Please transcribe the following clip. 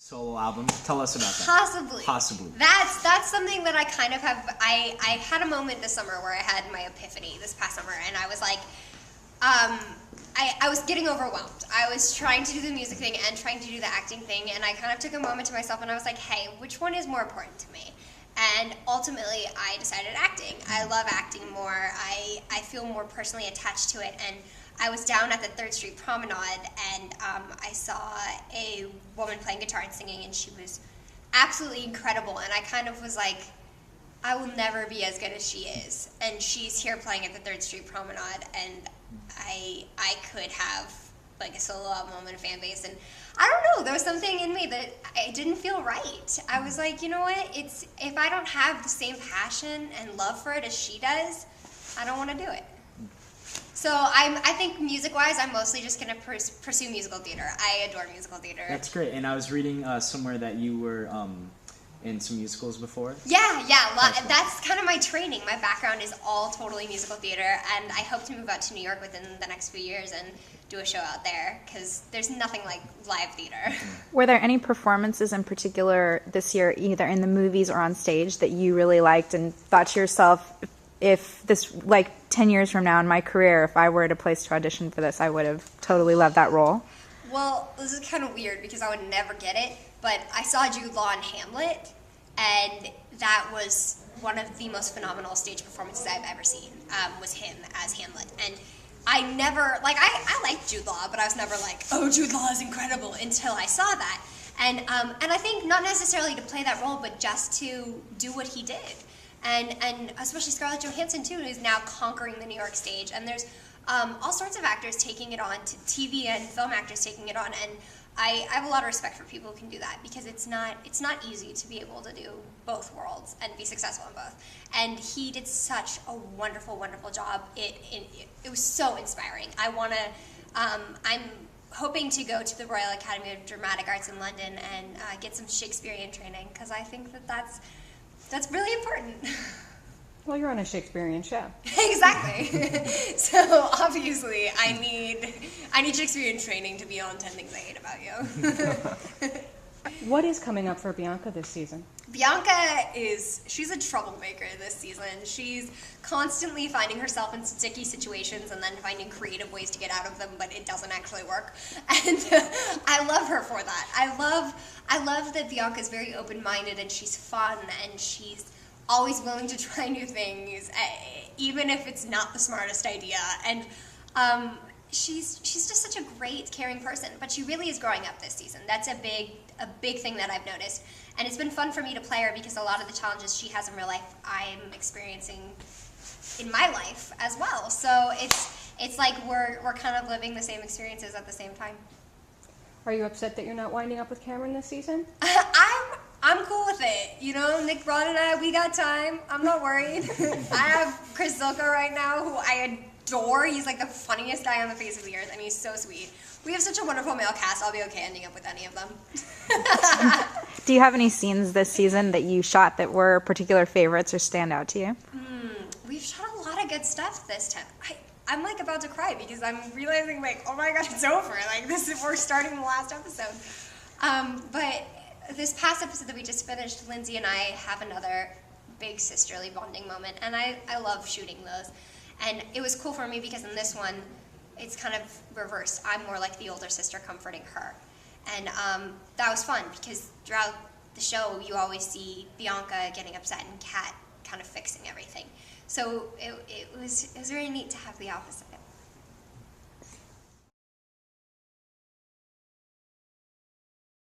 Solo album. Tell us about that. Possibly. That's something that I kind of have. I had a moment this summer where I had my epiphany this past summer, and I was like, I was getting overwhelmed. I was trying to do the music thing and trying to do the acting thing, and I kind of took a moment to myself, and I was like, hey, which one is more important to me? And ultimately, I decided acting. I love acting more. I feel more personally attached to it, and I was down at the 3rd Street Promenade, and I saw a woman playing guitar and singing, and she was absolutely incredible. And I kind of was like, I will never be as good as she is. And she's here playing at the 3rd Street Promenade, and I could have like a solo album and a fan base. And I don't know, there was something in me that it didn't feel right. I was like, you know what? If I don't have the same passion and love for it as she does, I don't want to do it. So I think music-wise, I'm mostly just going to pursue musical theater. I adore musical theater. That's great. And I was reading somewhere that you were in some musicals before. Yeah. That's kind of my training. My background is all totally musical theater, and I hope to move out to New York within the next few years and do a show out there, because there's nothing like live theater. Were there any performances in particular this year, either in the movies or on stage, that you really liked and thought to yourself, if this, like 10 years from now in my career, if I were at a place to audition for this, I would have totally loved that role? Well, this is kind of weird because I would never get it, but I saw Jude Law in Hamlet, and that was one of the most phenomenal stage performances I've ever seen, was him as Hamlet. And I never, like, I liked Jude Law, but I was never like, oh, Jude Law is incredible, until I saw that. And I think not necessarily to play that role, but just to do what he did. And especially Scarlett Johansson, too, who's now conquering the New York stage. And there's all sorts of actors taking it on, TV and film actors taking it on. And I have a lot of respect for people who can do that, because it's not easy to be able to do both worlds and be successful in both. And he did such a wonderful, wonderful job. It was so inspiring. I'm hoping to go to the Royal Academy of Dramatic Arts in London and get some Shakespearean training, because I think that's really important. Well, you're on a Shakespearean show. Exactly. So obviously, I need Shakespearean training to be on 10 Things I Hate About You. What is coming up for Bianca this season? Bianca she's a troublemaker this season. She's constantly finding herself in sticky situations and then finding creative ways to get out of them, but it doesn't actually work. And I love her for that. I love that Bianca's very open-minded, and she's fun, and she's always willing to try new things, even if it's not the smartest idea. And she's just such a great, caring person. But she really is growing up this season. That's a big thing that I've noticed. And it's been fun for me to play her, because a lot of the challenges she has in real life, I'm experiencing in my life as well. So it's like we're kind of living the same experiences at the same time. Are you upset that you're not winding up with Cameron this season? I'm cool with it. You know, Nick Braun and I, we got time. I'm not worried. I have Chris Zilka right now, who I adore. He's like the funniest guy on the face of the earth, and he's so sweet. We have such a wonderful male cast. I'll be okay ending up with any of them. Do you have any scenes this season that you shot that were particular favorites or stand out to you? We've shot a lot of good stuff this time. I'm like about to cry, because I'm realizing, like, oh my god, it's over. Like, we're starting the last episode. But this past episode that we just finished, Lindsay and I have another big sisterly bonding moment, and I love shooting those. And it was cool for me, because in this one, it's kind of reversed. I'm more like the older sister comforting her. And that was fun, because throughout the show, you always see Bianca getting upset and Kat kind of fixing everything. So it was very neat to have the opposite.